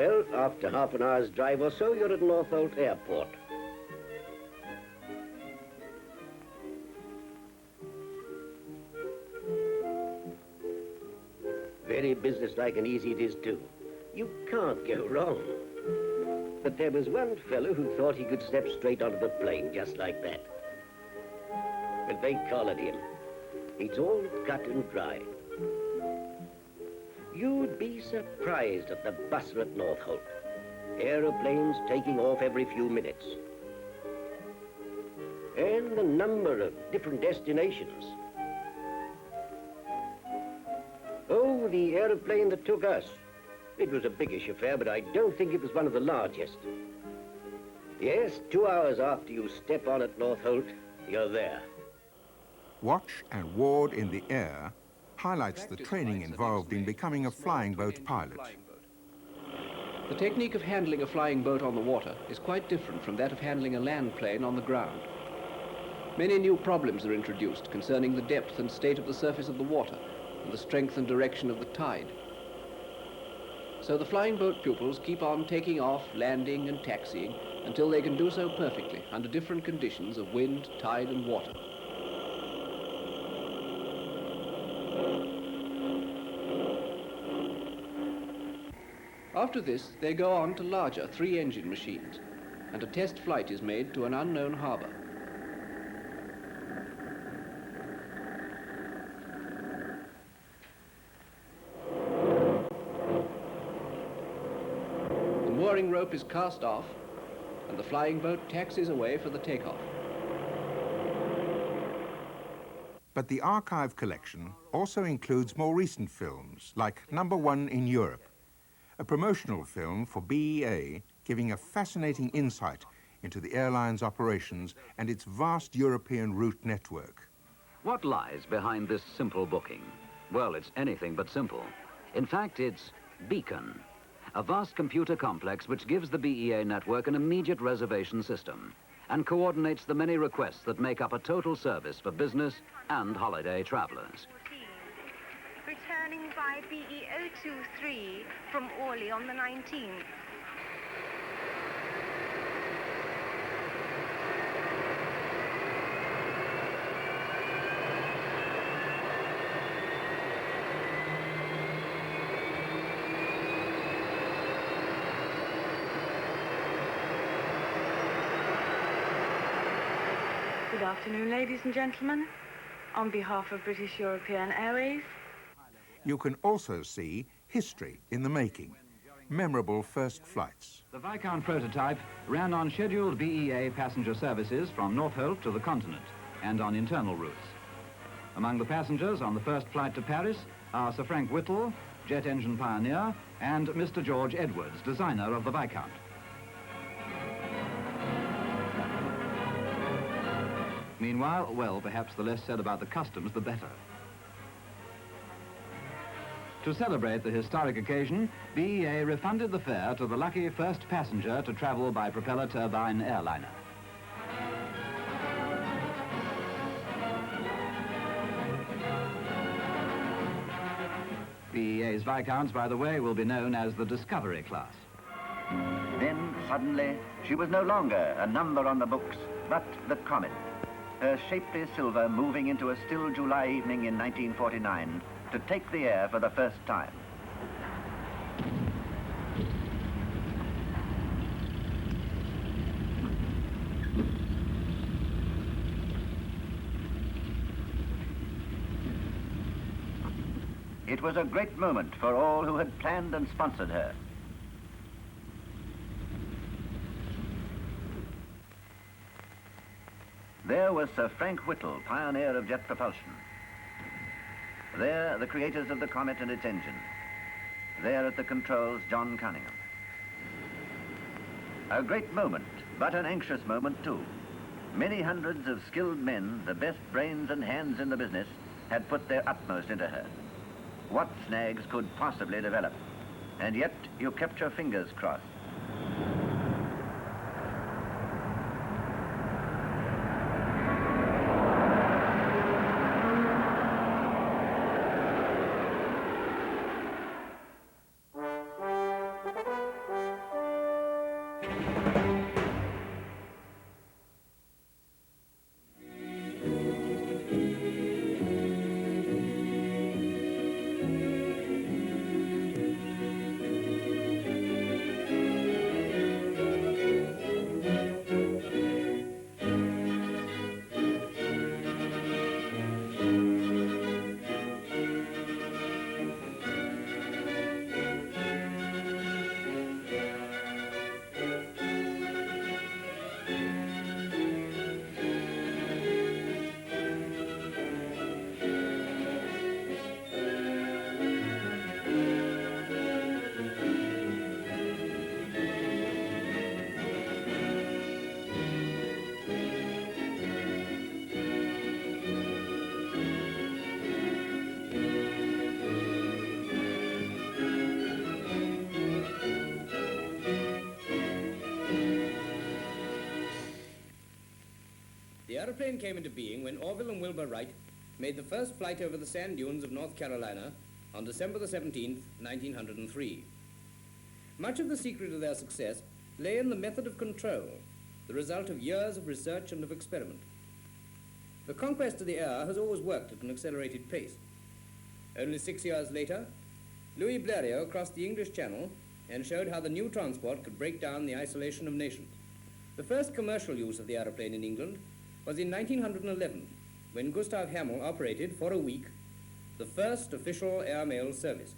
Well, after half an hour's drive or so, you're at Northolt Airport. Very businesslike and easy it is, too. You can't go wrong. But there was one fellow who thought he could step straight onto the plane just like that. But they collared him. It's all cut and dry. You'd be surprised at the bustle at Northolt. Aeroplanes taking off every few minutes. And the number of different destinations. Oh, the aeroplane that took us. It was a biggish affair, but I don't think it was one of the largest. Yes, 2 hours after you step on at Northolt, you're there. Watch and ward in the air highlights the training involved in becoming a flying boat pilot. The technique of handling a flying boat on the water is quite different from that of handling a land plane on the ground. Many new problems are introduced concerning the depth and state of the surface of the water and the strength and direction of the tide. So the flying boat pupils keep on taking off, landing and taxiing until they can do so perfectly under different conditions of wind, tide and water. After this, they go on to larger 3-engine machines, and a test flight is made to an unknown harbour. The mooring rope is cast off, and the flying boat taxis away for the takeoff. But the archive collection also includes more recent films, like Number One in Europe, a promotional film for BEA giving a fascinating insight into the airline's operations and its vast European route network. What lies behind this simple booking? Well, it's anything but simple. In fact, it's Beacon, a vast computer complex which gives the BEA network an immediate reservation system and coordinates the many requests that make up a total service for business and holiday travelers. Returning by BE 023 from Orly on the 19th. Good afternoon, ladies and gentlemen. On behalf of British European Airways, You can also see history in the making, memorable first flights. The Viscount prototype ran on scheduled BEA passenger services from Northolt to the continent and on internal routes. Among the passengers on the first flight to Paris are Sir Frank Whittle, jet engine pioneer, and Mr. George Edwards, designer of the Viscount. Meanwhile, well, perhaps the less said about the customs, the better. To celebrate the historic occasion, BEA refunded the fare to the lucky first passenger to travel by propeller turbine airliner. BEA's Viscounts, by the way, will be known as the Discovery class. Then, suddenly, she was no longer a number on the books, but the Comet. Her shapely silver moving into a still July evening in 1949 to take the air for the first time. It was a great moment for all who had planned and sponsored her. There was Sir Frank Whittle, pioneer of jet propulsion. There, the creators of the Comet and its engine. There at the controls, John Cunningham. A great moment, but an anxious moment too. Many hundreds of skilled men, the best brains and hands in the business, had put their utmost into her. What snags could possibly develop? And yet, you kept your fingers crossed. aeroplane came into being when Orville and Wilbur Wright made the first flight over the sand dunes of North Carolina on December the 17th, 1903. Much of the secret of their success lay in the method of control, the result of years of research and of experiment. The conquest of the air has always worked at an accelerated pace. Only 6 years later, Louis Blériot crossed the English Channel and showed how the new transport could break down the isolation of nations. The first commercial use of the aeroplane in England was in 1911, when Gustav Hamel operated for a week the first official airmail service.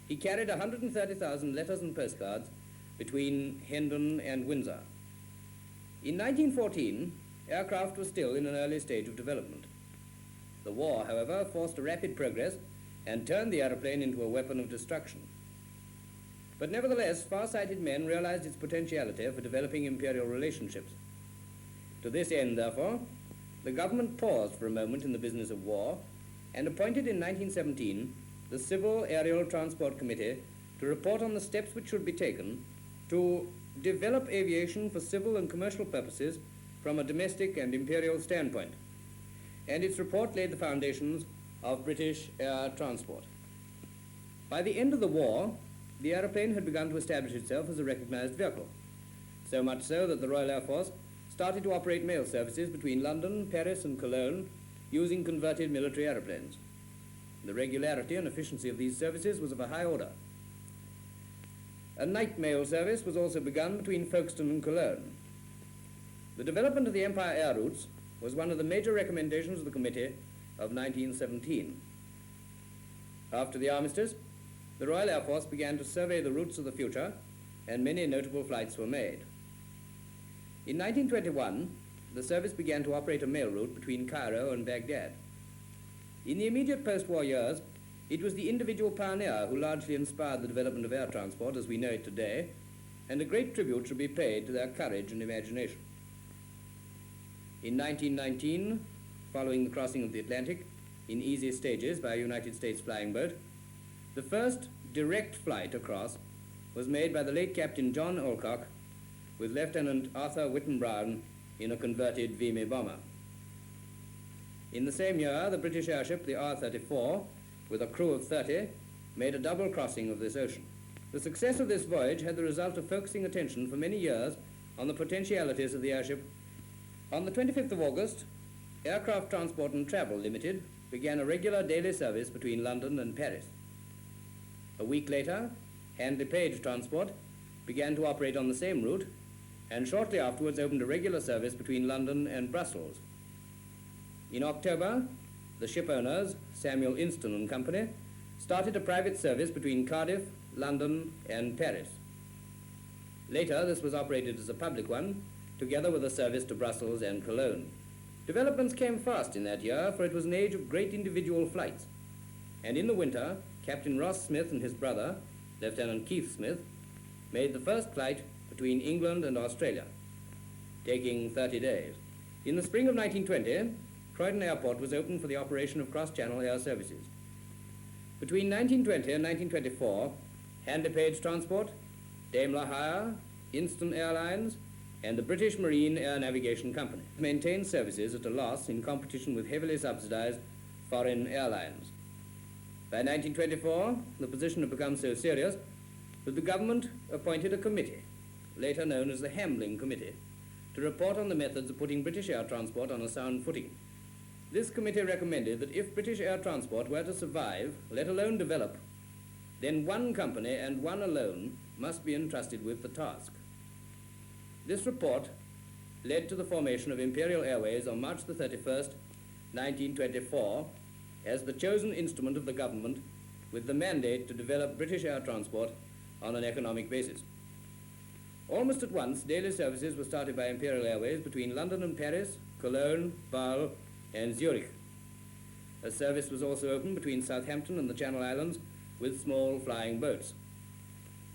He carried 130,000 letters and postcards between Hendon and Windsor. In 1914, aircraft was still in an early stage of development. The war, however, forced a rapid progress and turned the aeroplane into a weapon of destruction. But nevertheless, far-sighted men realized its potentiality for developing imperial relationships. To this end, therefore, the government paused for a moment in the business of war and appointed in 1917 the Civil Aerial Transport Committee to report on the steps which should be taken to develop aviation for civil and commercial purposes from a domestic and imperial standpoint. And its report laid the foundations of British air transport. By the end of the war, the aeroplane had begun to establish itself as a recognized vehicle, so much so that the Royal Air Force started to operate mail services between London, Paris and Cologne using converted military aeroplanes. The regularity and efficiency of these services was of a high order. A night mail service was also begun between Folkestone and Cologne. The development of the Empire air routes was one of the major recommendations of the committee of 1917. After the armistice, the Royal Air Force began to survey the routes of the future, and many notable flights were made. In 1921, the service began to operate a mail route between Cairo and Baghdad. In the immediate post-war years, it was the individual pioneer who largely inspired the development of air transport as we know it today, and a great tribute should be paid to their courage and imagination. In 1919, following the crossing of the Atlantic in easy stages by a United States flying boat, the first direct flight across was made by the late Captain John Alcock with Lieutenant Arthur Whitten Brown in a converted Vimy bomber. In the same year, the British airship, the R-34, with a crew of 30, made a double crossing of this ocean. The success of this voyage had the result of focusing attention for many years on the potentialities of the airship. On the 25th of August, Aircraft Transport and Travel Limited began a regular daily service between London and Paris. A week later, Handley Page Transport began to operate on the same route, and shortly afterwards opened a regular service between London and Brussels. In October, the ship owners, Samuel Inston and Company, started a private service between Cardiff, London and Paris. Later, this was operated as a public one, together with a service to Brussels and Cologne. Developments came fast in that year, for it was an age of great individual flights. And in the winter, Captain Ross Smith and his brother, Lieutenant Keith Smith, made the first flight between England and Australia, taking 30 days. In the spring of 1920, Croydon Airport was opened for the operation of cross-channel air services. Between 1920 and 1924, Handley Page Transport, Daimler Hire, Inston Airlines, and the British Marine Air Navigation Company maintained services at a loss in competition with heavily subsidized foreign airlines. By 1924, the position had become so serious that the government appointed a committee, later known as the Hambling Committee, to report on the methods of putting British air transport on a sound footing. This committee recommended that if British air transport were to survive, let alone develop, then one company and one alone must be entrusted with the task. This report led to the formation of Imperial Airways on March the 31st, 1924, as the chosen instrument of the government with the mandate to develop British air transport on an economic basis. Almost at once, daily services were started by Imperial Airways between London and Paris, Cologne, Bâle, and Zurich. A service was also opened between Southampton and the Channel Islands with small flying boats.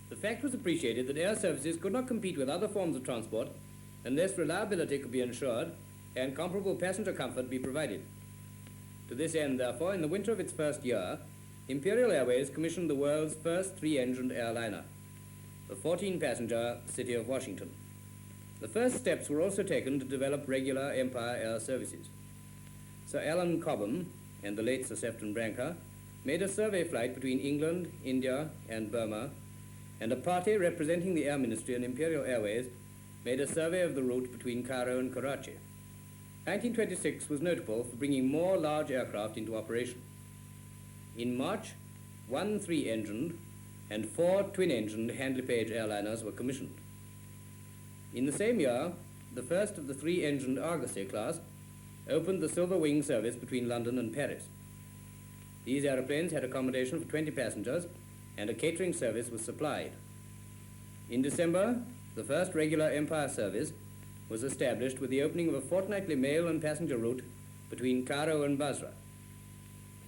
The fact was appreciated that air services could not compete with other forms of transport unless reliability could be ensured and comparable passenger comfort be provided. To this end, therefore, in the winter of its first year, Imperial Airways commissioned the world's first three-engined airliner, the 14-passenger City of Washington. The first steps were also taken to develop regular Empire air services. Sir Alan Cobham and the late Sir Sefton Branca made a survey flight between England, India, and Burma, and a party representing the Air Ministry and Imperial Airways made a survey of the route between Cairo and Karachi. 1926 was notable for bringing more large aircraft into operation. In March, 1 3-engined and 4 twin-engined Handley-Page airliners were commissioned. In the same year, the first of the 3-engined Argosy class opened the Silver Wing service between London and Paris. These aeroplanes had accommodation for 20 passengers and a catering service was supplied. In December, the first regular Empire service was established with the opening of a fortnightly mail and passenger route between Cairo and Basra.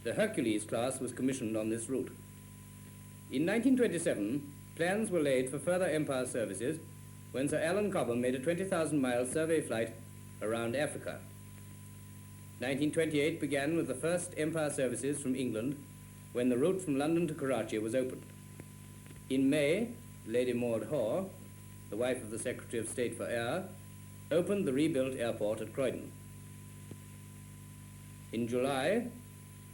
The Hercules class was commissioned on this route. In 1927, plans were laid for further Empire services when Sir Alan Cobham made a 20,000-mile survey flight around Africa. 1928 began with the first Empire services from England when the route from London to Karachi was opened. In May, Lady Maud Hoare, the wife of the Secretary of State for Air, opened the rebuilt airport at Croydon. In July,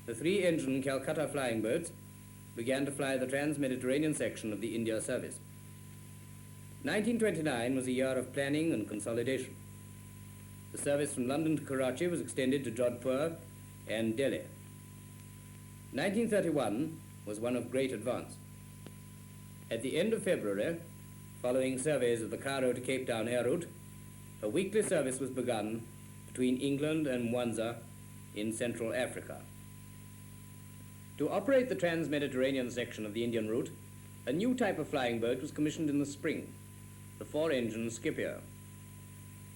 the 3-engine Calcutta flying boats began to fly the trans-Mediterranean section of the India service. 1929 was a year of planning and consolidation. The service from London to Karachi was extended to Jodhpur and Delhi. 1931 was one of great advance. At the end of February, following surveys of the Cairo to Cape Town air route, a weekly service was begun between England and Mwanza in Central Africa. To operate the trans-Mediterranean section of the Indian route, a new type of flying boat was commissioned in the spring, the 4-engine Scipio.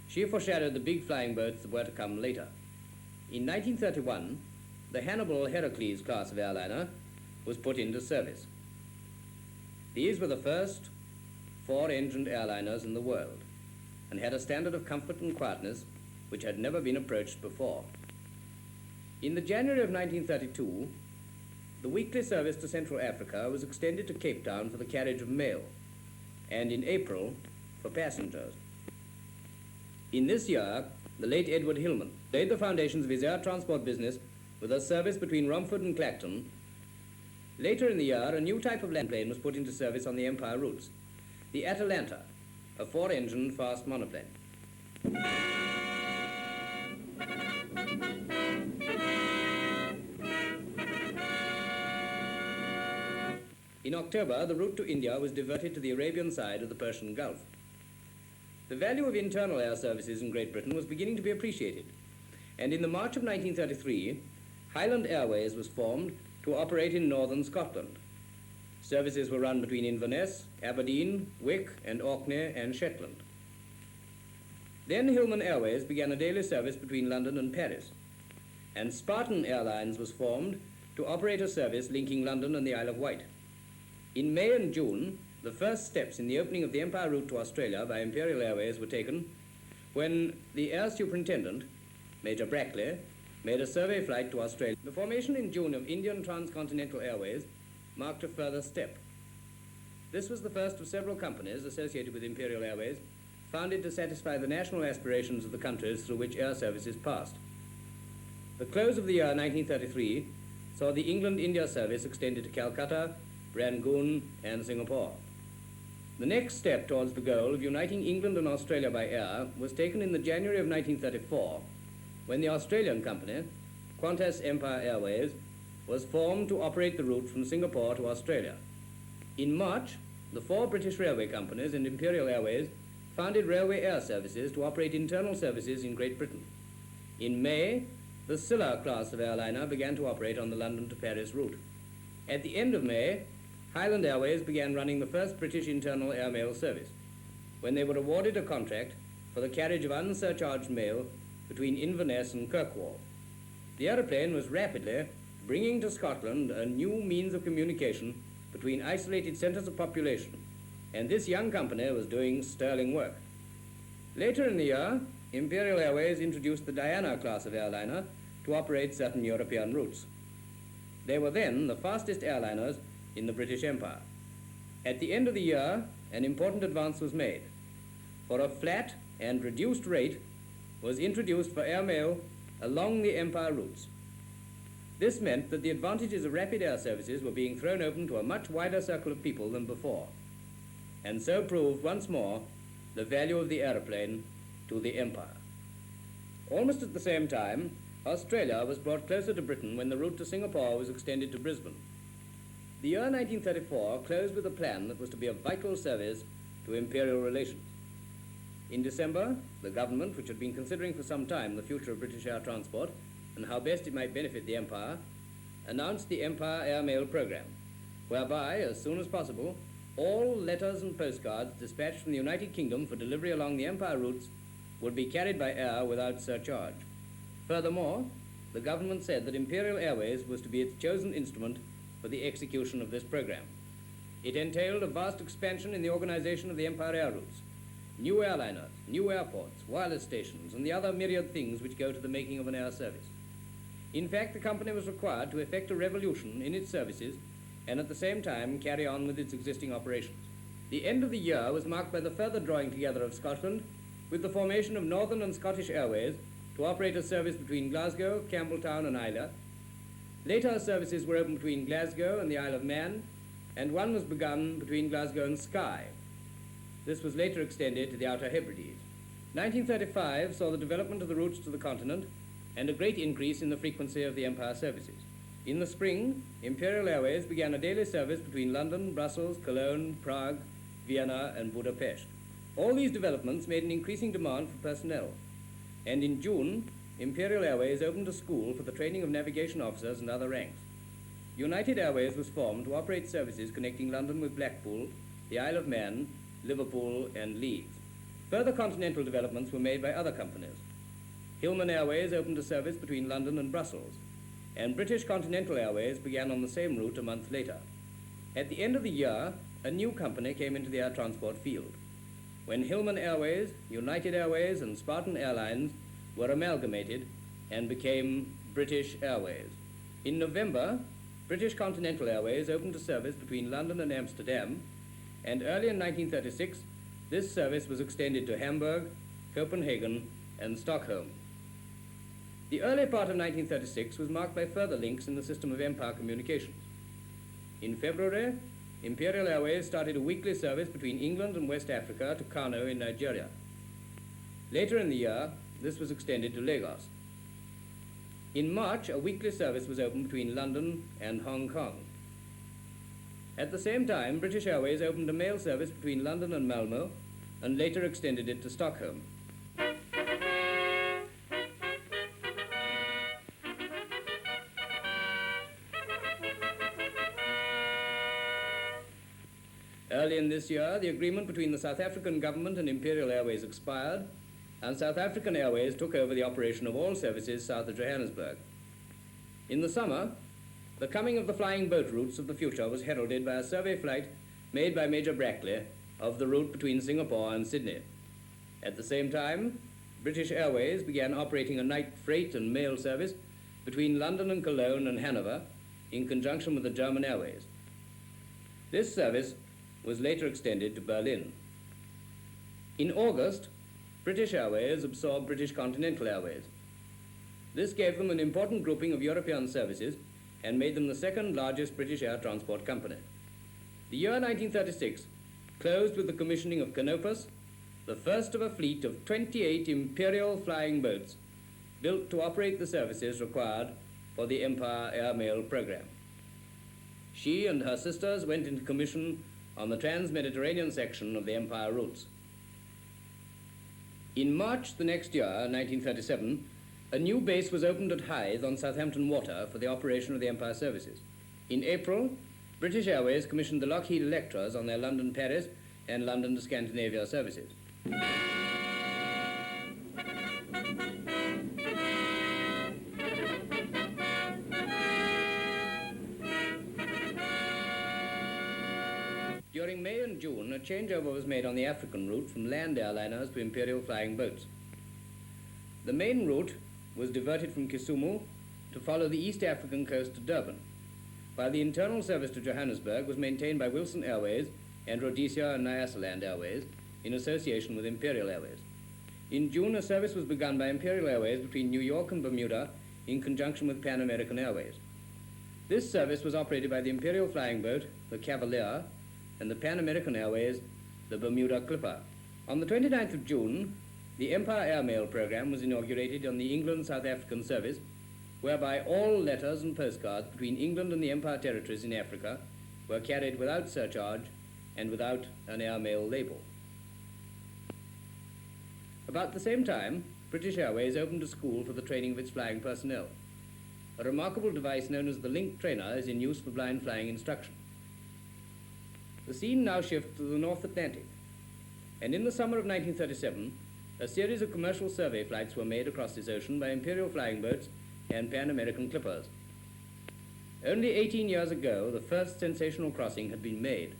She foreshadowed the big flying boats that were to come later. In 1931, the Hannibal Heracles class of airliner was put into service. These were the first 4-engined airliners in the world and had a standard of comfort and quietness which had never been approached before. In the January of 1932, the weekly service to Central Africa was extended to Cape Town for the carriage of mail, and in April for passengers. In this year, the late Edward Hillman laid the foundations of his air transport business with a service between Romford and Clacton. Later in the year, a new type of land plane was put into service on the Empire routes, the Atalanta, a 4-engine fast monoplane. In October, the route to India was diverted to the Arabian side of the Persian Gulf. The value of internal air services in Great Britain was beginning to be appreciated, and in the March of 1933, Highland Airways was formed to operate in northern Scotland. Services were run between Inverness, Aberdeen, Wick, and Orkney and Shetland. Then Hillman Airways began a daily service between London and Paris, and Spartan Airlines was formed to operate a service linking London and the Isle of Wight. In May and June, the first steps in the opening of the Empire route to Australia by Imperial Airways were taken when the Air Superintendent, Major Brackley, made a survey flight to Australia. The formation in June of Indian Transcontinental Airways marked a further step. This was the first of several companies associated with Imperial Airways, founded to satisfy the national aspirations of the countries through which air services passed. The close of the year 1933 saw the England-India service extended to Calcutta, Rangoon, and Singapore. The next step towards the goal of uniting England and Australia by air was taken in the January of 1934, when the Australian company, Qantas Empire Airways, was formed to operate the route from Singapore to Australia. In March, the 4 British railway companies and Imperial Airways founded railway air services to operate internal services in Great Britain. In May, the Scylla class of airliner began to operate on the London to Paris route. At the end of May, Highland Airways began running the first British internal airmail service, when they were awarded a contract for the carriage of unsurcharged mail between Inverness and Kirkwall. The aeroplane was rapidly bringing to Scotland a new means of communication between isolated centres of population, and this young company was doing sterling work. Later in the year, Imperial Airways introduced the Diana class of airliner to operate certain European routes. They were then the fastest airliners in the British Empire. At the end of the year, an important advance was made. For a flat, and reduced rate was introduced for airmail along the Empire routes. This meant that the advantages of rapid air services were being thrown open to a much wider circle of people than before, and so proved once more the value of the aeroplane to the Empire. Almost at the same time, Australia was brought closer to Britain when the route to Singapore was extended to Brisbane. The year 1934 closed with a plan that was to be a vital service to imperial relations. In December, the government, which had been considering for some time the future of British air transport and how best it might benefit the Empire, announced the Empire Airmail Programme, whereby, as soon as possible, all letters and postcards dispatched from the United Kingdom for delivery along the Empire routes would be carried by air without surcharge. Furthermore, the government said that Imperial Airways was to be its chosen instrument for the execution of this program. It entailed a vast expansion in the organization of the Empire air routes, new airliners, new airports, wireless stations, and the other myriad things which go to the making of an air service. In fact, the company was required to effect a revolution in its services and at the same time carry on with its existing operations. The end of the year was marked by the further drawing together of Scotland with the formation of Northern and Scottish Airways to operate a service between Glasgow, Campbelltown and Islay. Later services were opened between Glasgow and the Isle of Man, and one was begun between Glasgow and Skye. This was later extended to the Outer Hebrides. 1935 saw the development of the routes to the continent and a great increase in the frequency of the Empire services. In the spring, Imperial Airways began a daily service between London, Brussels, Cologne, Prague, Vienna and Budapest. All these developments made an increasing demand for personnel, and in June, Imperial Airways opened a school for the training of navigation officers and other ranks. United Airways was formed to operate services connecting London with Blackpool, the Isle of Man, Liverpool and Leeds. Further continental developments were made by other companies. Hillman Airways opened a service between London and Brussels, and British Continental Airways began on the same route a month later. At the end of the year, a new company came into the air transport field, when Hillman Airways, United Airways and Spartan Airlines were amalgamated and became British Airways. In November, British Continental Airways opened a service between London and Amsterdam, and early in 1936, this service was extended to Hamburg, Copenhagen and Stockholm. The early part of 1936 was marked by further links in the system of Empire communications. In February, Imperial Airways started a weekly service between England and West Africa to Kano in Nigeria. Later in the year, this was extended to Lagos. In March, a weekly service was opened between London and Hong Kong. At the same time, British Airways opened a mail service between London and Malmö and later extended it to Stockholm. Early in this year, the agreement between the South African government and Imperial Airways expired, and South African Airways took over the operation of all services south of Johannesburg. In the summer, the coming of the flying boat routes of the future was heralded by a survey flight made by Major Brackley of the route between Singapore and Sydney. At the same time, British Airways began operating a night freight and mail service between London and Cologne and Hanover in conjunction with the German Airways. This service was later extended to Berlin. In August, British Airways absorbed British Continental Airways. This gave them an important grouping of European services and made them the second largest British air transport company. The year 1936 closed with the commissioning of Canopus, the first of a fleet of 28 Imperial flying boats built to operate the services required for the Empire Airmail Programme. She and her sisters went into commission on the trans-Mediterranean section of the Empire routes. In March the next year, 1937, a new base was opened at Hythe on Southampton Water for the operation of the Empire services. In April, British Airways commissioned the Lockheed Electras on their London-Paris and London to Scandinavia services. During May and June, a changeover was made on the African route from land airliners to Imperial flying boats. The main route was diverted from Kisumu to follow the East African coast to Durban, while the internal service to Johannesburg was maintained by Wilson Airways and Rhodesia and Nyasaland Airways in association with Imperial Airways. In June, a service was begun by Imperial Airways between New York and Bermuda in conjunction with Pan American Airways. This service was operated by the Imperial Flying Boat, the Cavalier, and the Pan American Airways, the Bermuda Clipper. On the 29th of June, the Empire Airmail program was inaugurated on the England-South African service, whereby all letters and postcards between England and the Empire territories in Africa were carried without surcharge and without an airmail label. About the same time, British Airways opened a school for the training of its flying personnel. A remarkable device known as the Link Trainer is in use for blind flying instruction. The scene now shifts to the North Atlantic, and in the summer of 1937, a series of commercial survey flights were made across this ocean by Imperial flying boats and Pan American clippers. Only 18 years ago, the first sensational crossing had been made.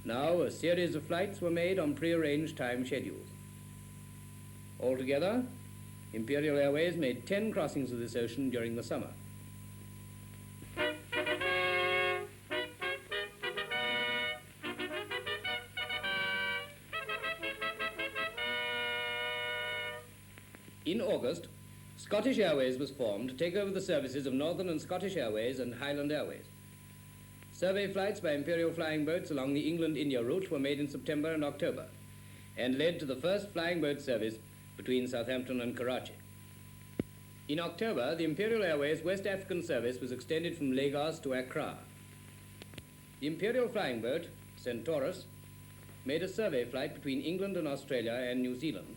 Now, a series of flights were made on prearranged time schedules. Altogether, Imperial Airways made 10 crossings of this ocean during the summer. In August, Scottish Airways was formed to take over the services of Northern and Scottish Airways and Highland Airways. Survey flights by Imperial flying boats along the England-India route were made in September and October and led to the first flying boat service between Southampton and Karachi. In October, the Imperial Airways West African service was extended from Lagos to Accra. The Imperial flying boat, Centaurus, made a survey flight between England and Australia and New Zealand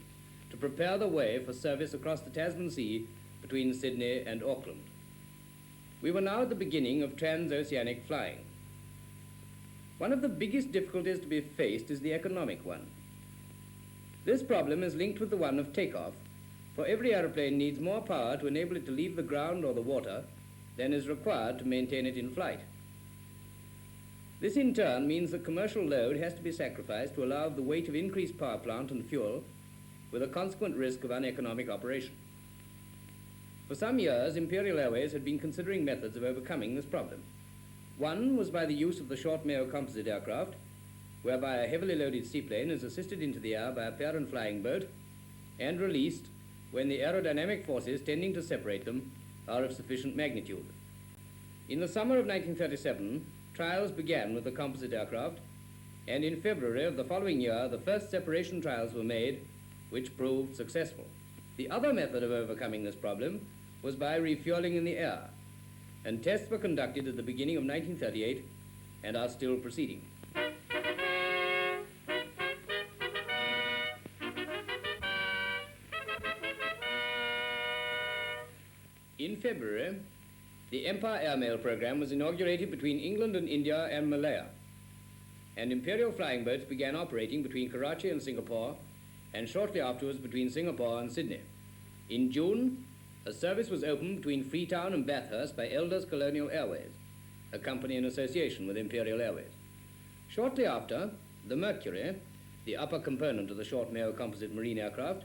to prepare the way for service across the Tasman Sea between Sydney and Auckland. We were now at the beginning of transoceanic flying. One of the biggest difficulties to be faced is the economic one. This problem is linked with the one of takeoff, for every aeroplane needs more power to enable it to leave the ground or the water than is required to maintain it in flight. This in turn means that commercial load has to be sacrificed to allow the weight of increased power plant and fuel, with a consequent risk of uneconomic operation. For some years, Imperial Airways had been considering methods of overcoming this problem. One was by the use of the short Mayo composite aircraft, whereby a heavily loaded seaplane is assisted into the air by a parent flying boat and released when the aerodynamic forces tending to separate them are of sufficient magnitude. In the summer of 1937, trials began with the composite aircraft, and in February of the following year, the first separation trials were made, which proved successful. The other method of overcoming this problem was by refueling in the air, and tests were conducted at the beginning of 1938 and are still proceeding. In February, the Empire Airmail program was inaugurated between England and India and Malaya, and Imperial flying boats began operating between Karachi and Singapore, and shortly afterwards between Singapore and Sydney. In June, a service was opened between Freetown and Bathurst by Elders Colonial Airways, a company in association with Imperial Airways. Shortly after, the Mercury, the upper component of the short Mayo composite marine aircraft,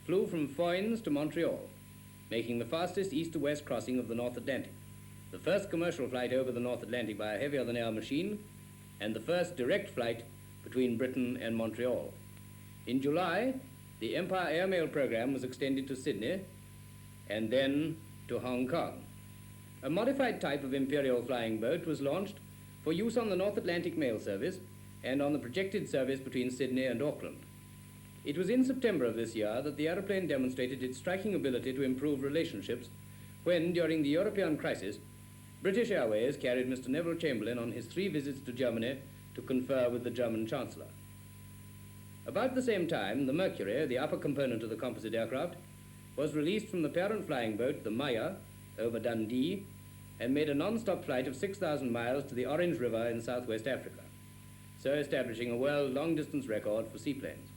flew from Foynes to Montreal, making the fastest east-to-west crossing of the North Atlantic, the first commercial flight over the North Atlantic by a heavier-than-air machine, and the first direct flight between Britain and Montreal. In July, the Empire Airmail program was extended to Sydney and then to Hong Kong. A modified type of Imperial flying boat was launched for use on the North Atlantic mail service and on the projected service between Sydney and Auckland. It was in September of this year that the aeroplane demonstrated its striking ability to improve relationships when, during the European crisis, British Airways carried Mr. Neville Chamberlain on his 3 visits to Germany to confer with the German Chancellor. About the same time, the Mercury, the upper component of the composite aircraft, was released from the parent flying boat, the Maya, over Dundee, and made a non-stop flight of 6,000 miles to the Orange River in southwest Africa, so establishing a world long-distance record for seaplanes.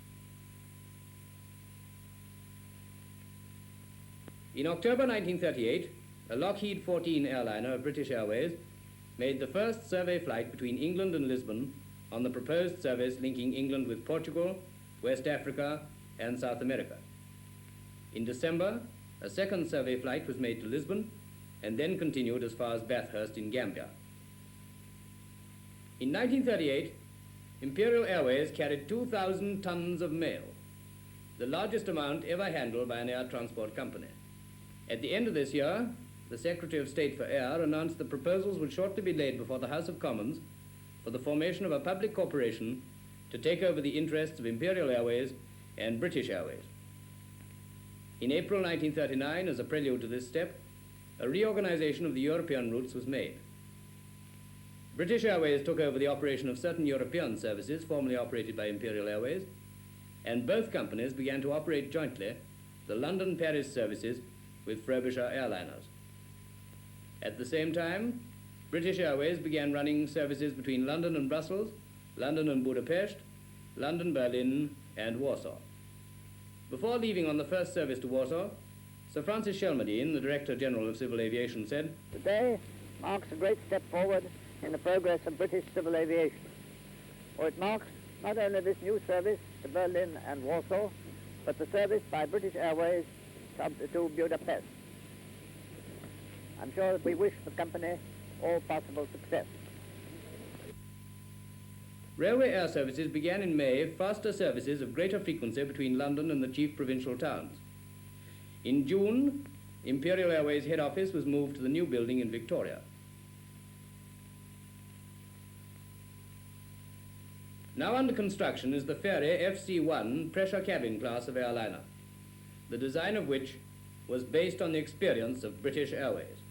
In October 1938, a Lockheed 14 airliner of British Airways made the first survey flight between England and Lisbon on the proposed service linking England with Portugal, West Africa, and South America. In December, a second survey flight was made to Lisbon and then continued as far as Bathurst in Gambia. In 1938, Imperial Airways carried 2,000 tons of mail. the largest amount ever handled by an air transport company. At the end of this year, the Secretary of State for Air announced that proposals would shortly be laid before the House of Commons for the formation of a public corporation to take over the interests of Imperial Airways and British Airways. In April 1939, as a prelude to this step, a reorganization of the European routes was made. British Airways took over the operation of certain European services formerly operated by Imperial Airways, and both companies began to operate jointly the London-Paris services with Frobisher airliners. At the same time, British Airways began running services between London and Brussels, London and Budapest, London, Berlin, and Warsaw. Before leaving on the first service to Warsaw, Sir Francis Shelmerdine, the Director General of Civil Aviation, said, "Today marks a great step forward in the progress of British civil aviation, for it marks not only this new service to Berlin and Warsaw, but the service by British Airways to Budapest. I'm sure that we wish the company all possible success." Railway air services began in May faster services of greater frequency between London and the chief provincial towns. In June, Imperial Airways head office was moved to the new building in Victoria. Now under construction is the Fairey FC-1 pressure cabin class of airliner, the design of which was based on the experience of British Airways.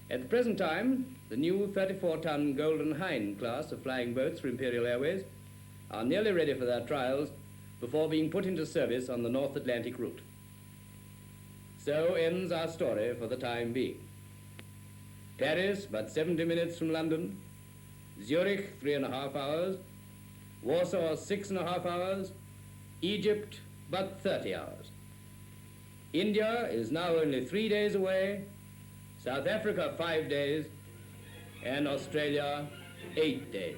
At the present time, the new 34-ton Golden Hind class of flying boats for Imperial Airways are nearly ready for their trials before being put into service on the North Atlantic route. So ends our story for the time being. Paris, but 70 minutes from London. Zurich, 3.5 hours. Warsaw, 6.5 hours. Egypt, but 30 hours. India is now only 3 days away. South Africa, 5 days. And Australia, 8 days.